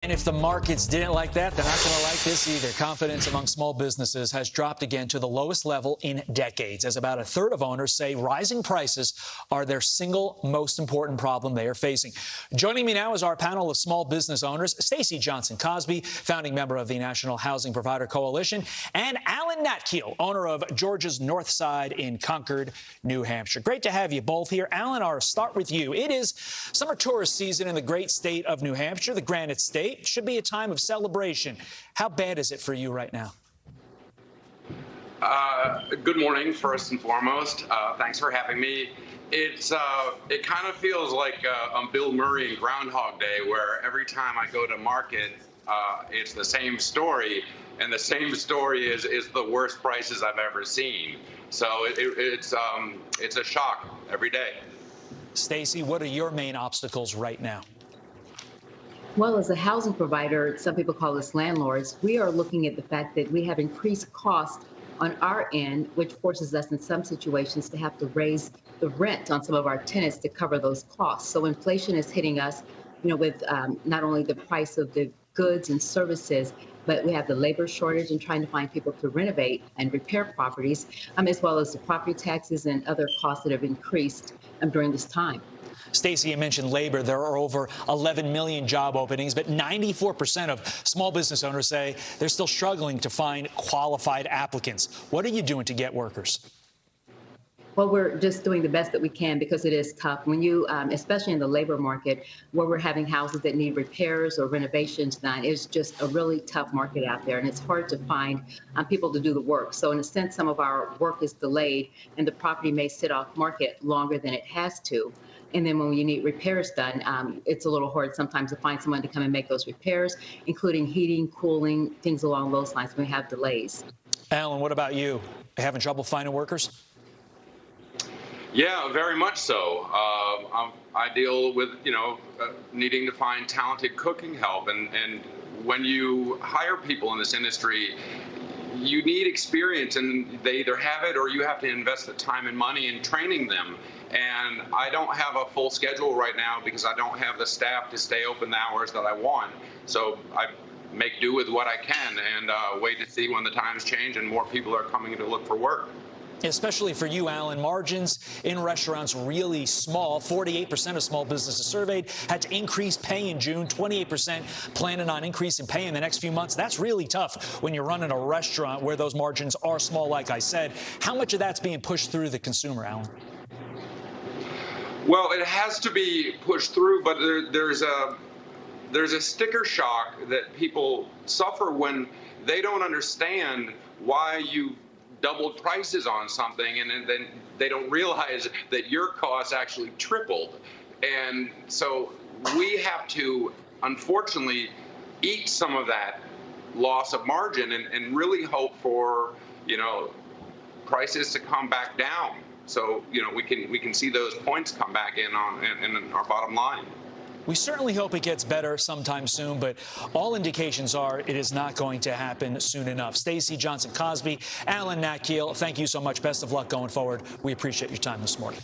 And if the markets didn't like that, they're not going to like this either. Confidence among small businesses has dropped again to the lowest level in decades, as about a third of owners say rising prices are their single most important problem they are facing. Joining me now is our panel of small business owners, Stacey Johnson-Cosby, founding member of the National Housing Provider Coalition, and Alan Natkiel, owner of Georgia's Northside in Concord, New Hampshire. Great to have you both here. Alan, I'll start with you. It is summer tourist season in the great state of New Hampshire, the Granite State. It should be a time of celebration. How bad is it for you right now? Good morning, first and foremost. Thanks for having me. It kind of feels like Bill Murray in Groundhog Day, where every time I go to market, it's the same story, and the same story is the worst prices I've ever seen. So it's a shock every day. Stacey, what are your main obstacles right now? Well, as a housing provider, some people call us landlords, we are looking at the fact that we have increased costs on our end, which forces us in some situations to have to raise the rent on some of our tenants to cover those costs. So inflation is hitting us, with not only the price of the goods and services, but we have the labor shortage and trying to find people to renovate and repair properties, as well as the property taxes and other costs that have increased during this time. Stacey, you mentioned labor. There are over 11 million job openings, but 94% of small business owners say they're still struggling to find qualified applicants. What are you doing to get workers? Well, we're just doing the best that we can because it is tough. When you, especially in the labor market, where we're having houses that need repairs or renovations done, it's just a really tough market out there, and it's hard to find people to do the work. So in a sense, some of our work is delayed, and the property may sit off market longer than it has to. And then when you need repairs done, it's a little hard sometimes to find someone to come and make those repairs, including heating, cooling, things along those lines when we have delays. Alan, what about you? Having trouble finding workers? Yeah, very much so. I deal with, needing to find talented cooking help. And when you hire people in this industry, you need experience, and they either have it or you have to invest the time and money in training them. And I don't have a full schedule right now because I don't have the staff to stay open the hours that I want. So I make do with what I can and wait to see when the times change and more people are coming to look for work. Especially for you, Alan, margins in restaurants really small. 48% of small businesses surveyed had to increase pay in June. 28% planning on increasing pay in the next few months. That's really tough when you're running a restaurant where those margins are small, like I said. How much of that's being pushed through the consumer, Alan? Well, it has to be pushed through, but there's a sticker shock that people suffer when they don't understand why you doubled prices on something, and then they don't realize that your costs actually tripled. And so we have to, unfortunately, eat some of that loss of margin and really hope for, prices to come back down. So, we can see those points come back in our bottom line. We certainly hope it gets better sometime soon, but all indications are it is not going to happen soon enough. Stacey Johnson-Cosby, Alan Natkiel, thank you so much. Best of luck going forward. We appreciate your time this morning.